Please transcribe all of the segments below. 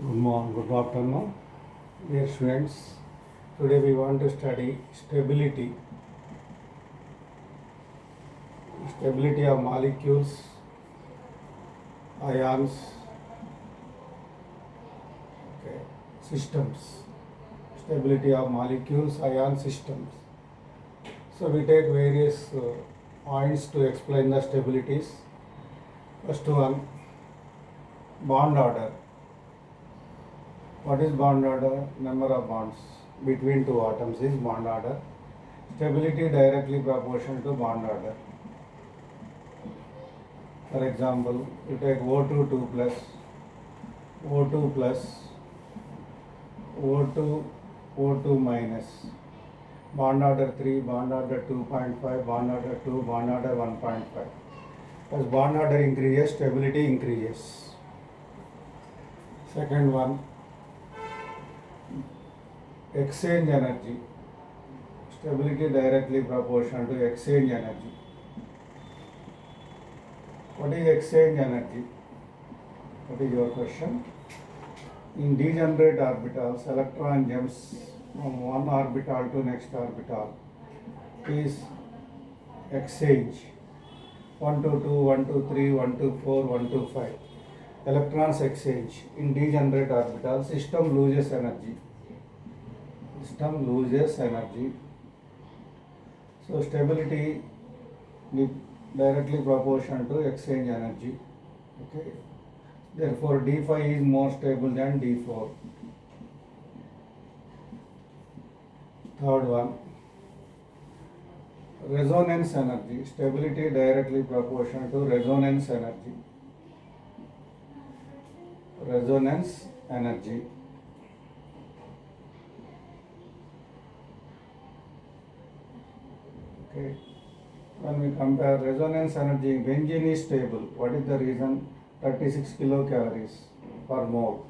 Good morning, good afternoon, dear students. Today we want to study stability of molecules, ions, okay, systems, stability of molecules, ion systems. So we take various points to explain the stabilities. First one, bond order. What is bond order? Number of bonds between two atoms is bond order. Stability directly proportional to bond order. For example, you take O2 2 plus, O2 plus, O2, O2 minus, bond order 3, bond order 2.5, bond order 2, bond order 1.5. As bond order increases, stability increases. Second one, exchange energy. Stability directly proportional to exchange energy. What is exchange energy? What is your question? In degenerate orbitals, electron jumps from one orbital to next orbital. Is exchange 1 to 2, 1 to 3, 1 to 4, 1 to 5. Electrons exchange in degenerate orbitals. System loses energy. So stability directly proportional to exchange energy. Okay. Therefore, D5 is more stable than D4. Third one, resonance energy. Stability directly proportional to resonance energy. Resonance energy. Okay. When we compare resonance energy, benzene is stable. What is the reason? 36 kilocalories per mole.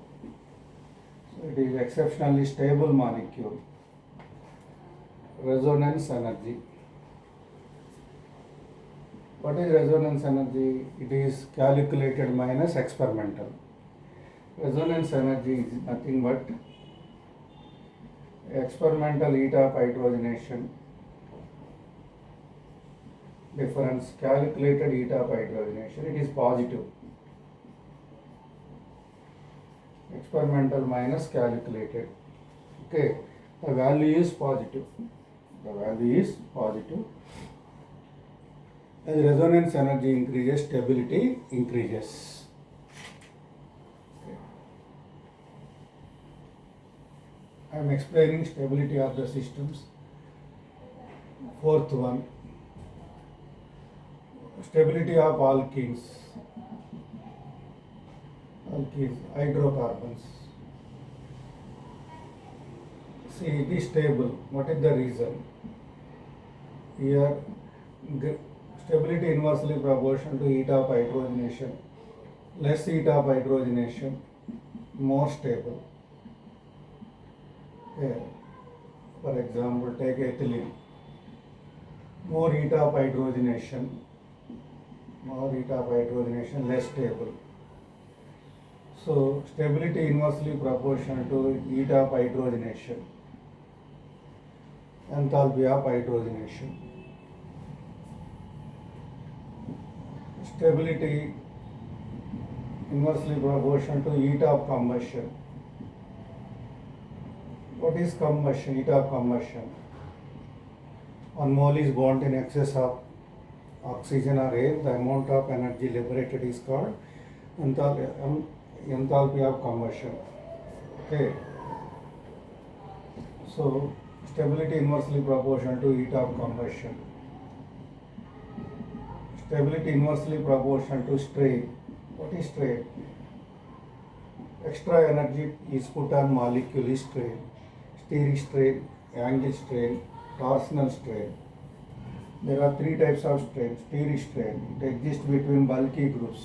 So it is exceptionally stable molecule. Resonance energy. What is resonance energy? It is calculated minus experimental. Resonance energy is nothing but experimental heat of hydrogenation difference, calculated heat of hydrogenation, it is positive. Experimental minus calculated. Okay, the value is positive. As resonance energy increases, stability increases. Okay. I am explaining stability of the systems. Fourth one, stability of alkenes, hydrocarbons. See, it is stable. What is the reason? Here, stability inversely proportional to heat of hydrogenation. Less heat of hydrogenation, more stable. Okay. For example, take ethylene. More heat of hydrogenation, less stable. So stability inversely proportional to heat of hydrogenation, enthalpy of hydrogenation. Stability inversely proportional to heat of combustion. What is combustion? Heat of combustion. 1 mole is bound in excess of oxygen or air. The amount of energy liberated is called enthalpy of combustion. Okay. So stability inversely proportional to heat of combustion. Stability inversely proportional to strain. What is strain? Extra energy is put on molecule is strain. Steric strain, angle strain, torsional strain. There are 3 types of strain. Steric strain, it exists between bulky groups.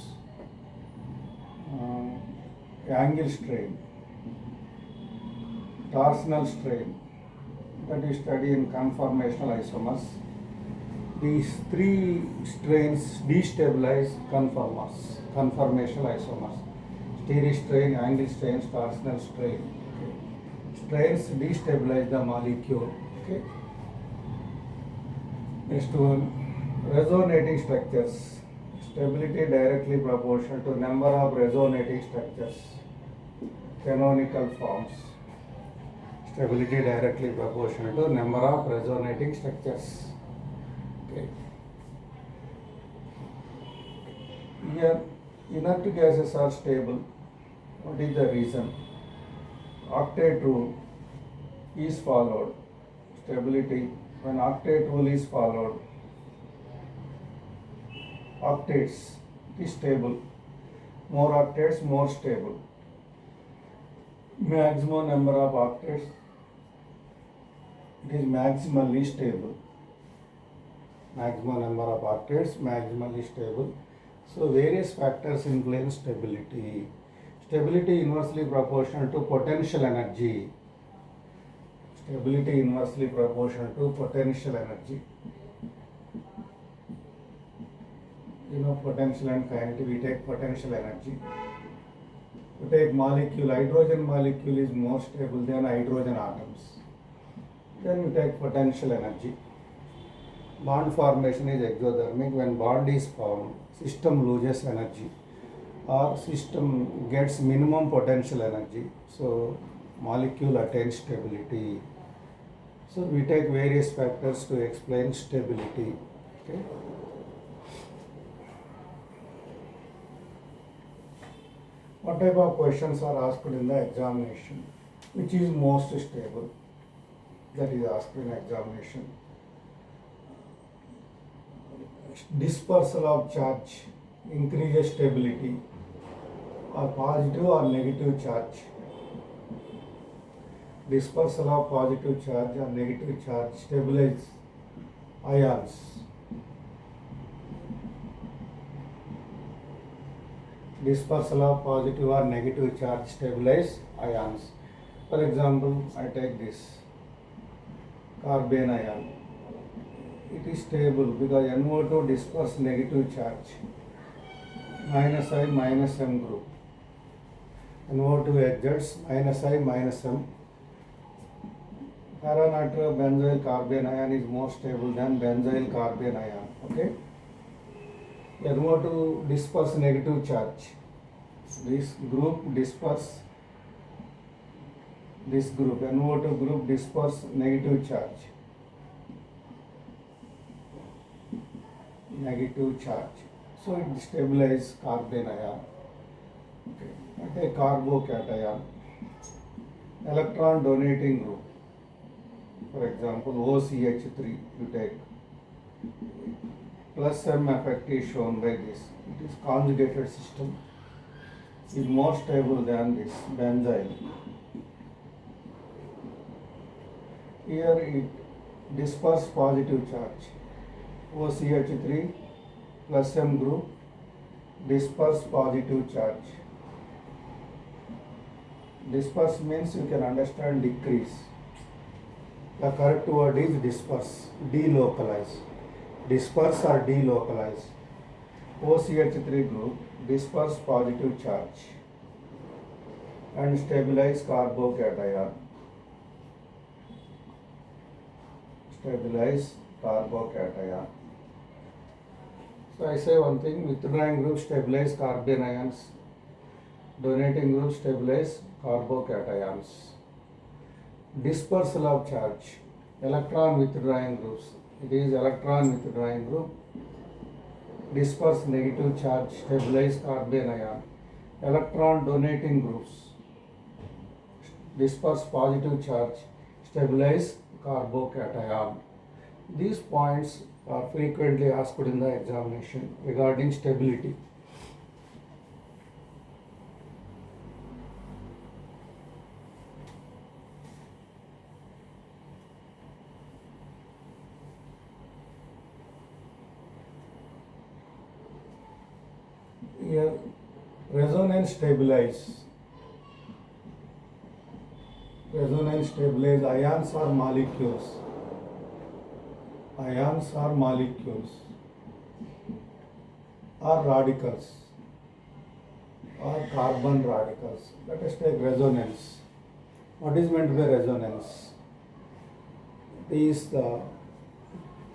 Angle strain, torsional strain, that is studied in conformational isomers. These 3 strains destabilize conformational isomers. Steric strain, angle strain, torsional strain. Okay. Strains destabilize the molecule. Okay. Next one, resonating structures. Stability directly proportional to number of resonating structures. Canonical forms. Stability directly proportional to number of resonating structures. Okay. Here, inert gases are stable. What is the reason? Octet rule is followed. Stability, when octet rule is followed, octets is stable. More octets, more stable. Maximum number of octets, it is maximally stable. Maximum number of octets, maximally stable. So various factors influence stability. Stability inversely proportional to potential energy. Stability inversely proportional to potential energy. You know potential and kinetic, we take potential energy. We take molecule, hydrogen molecule is more stable than hydrogen atoms. Then we take potential energy. Bond formation is exothermic. When bond is formed, system loses energy or system gets minimum potential energy. So molecule attains stability. So we take various factors to explain stability. Okay. What type of questions are asked in the examination? Which is most stable? That is asked in examination. Dispersal of charge increases stability, or positive or negative charge. Dispersal of positive charge or negative charge stabilize ions. Dispersal of positive or negative charge stabilize ions. For example, I take this carbon ion. It is stable because NO2 disperse negative charge. Minus I minus M group. NO2 exerts minus I minus M. Para-nitrobenzyl carbon ion is more stable than benzyl carbon ion. Okay. NO2 disperse negative charge. This group disperse. This group NO2 group disperse negative charge. Negative charge. So it stabilizes carbon ion. Okay. Okay. Carbocation. Electron donating group. For example, OCH3 you take. Plus M effect is shown by this. It is conjugated system. Is more stable than this benzyl. Here it disperses positive charge. OCH3 plus M group disperse positive charge. Disperse means you can understand decrease. The correct word is disperse, delocalize. Disperse or delocalize. OCH3 group disperse positive charge and stabilize carbocation. Stabilize carbocation. So I say one thing, withdrawing group stabilize carbon ions, donating group stabilize carbocations. Dispersal of charge, electron withdrawing groups. It is electron withdrawing group. Disperse negative charge, stabilize carbon ion. Electron donating groups. Disperse positive charge, stabilize carbocation. These points are frequently asked in the examination regarding stability. Here, resonance stabilize. Resonance stabilize ions or molecules. Ions or molecules or radicals. or carbon radicals. Let us take resonance. What is meant by resonance? It is the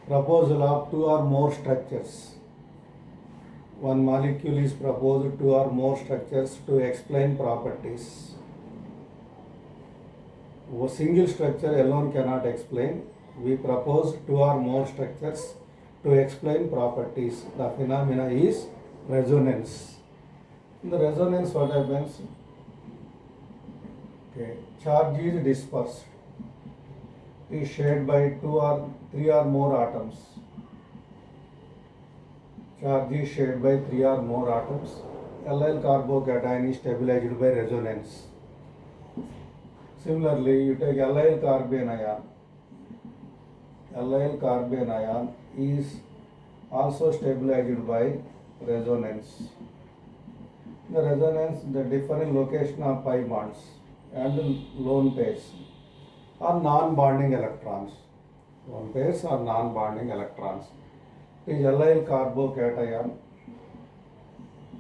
proposal of two or more structures. One molecule is proposed two or more structures to explain properties. A single structure alone cannot explain. We propose two or more structures to explain properties. The phenomena is resonance. In the resonance, what happens? Okay, charge is dispersed, is shared by two or three or more atoms. Charge is shared by three or more atoms. Allyl carbocation is stabilized by resonance. Similarly, you take allyl carbene ion. Allyl carbene ion is also stabilized by resonance. The resonance, the different location of pi bonds and lone pairs or non-bonding electrons. Lone pairs or non-bonding electrons. It is allyl carbocation,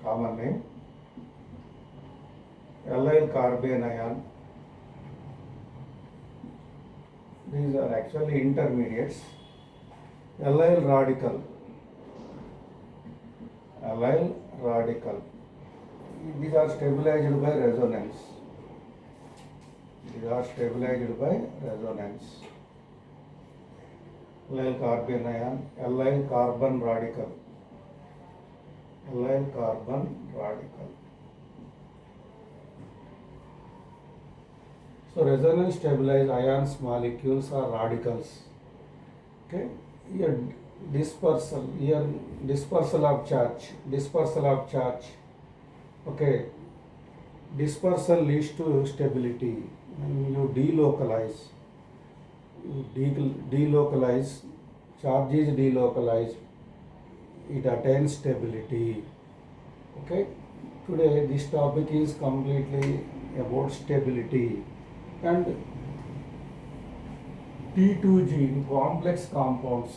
common name. Allyl carbene ion. These are actually intermediates. Allyl radical. Allyl radical. These are stabilized by resonance. These are stabilized by resonance. Allyl carbene ion, allyl carbon radical. Allyl carbon radical. So resonance stabilized ions, molecules or radicals. Okay. Here dispersal of charge. Okay. Dispersal leads to stability. When you delocalize, charge is delocalized, it attains stability. Okay. Today this topic is completely about stability. And T2G, complex compounds,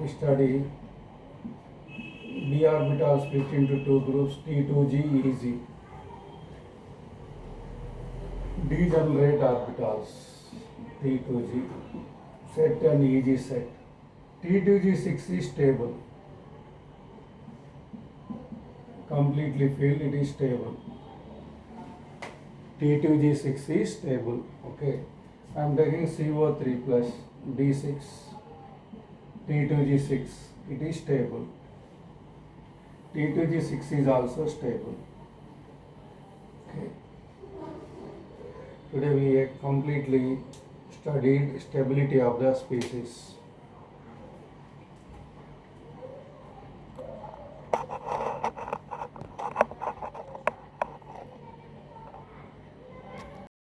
we study d orbital split into two groups, T2G, EZ. Degenerate orbitals, T2G, set and EG set. T2G6 is stable. Completely filled, it is stable. T2G6 is stable. Okay. I am taking CO3 plus D6. T2G6, it is stable. T2G6 is also stable. Okay. Today we completely studied stability of the species.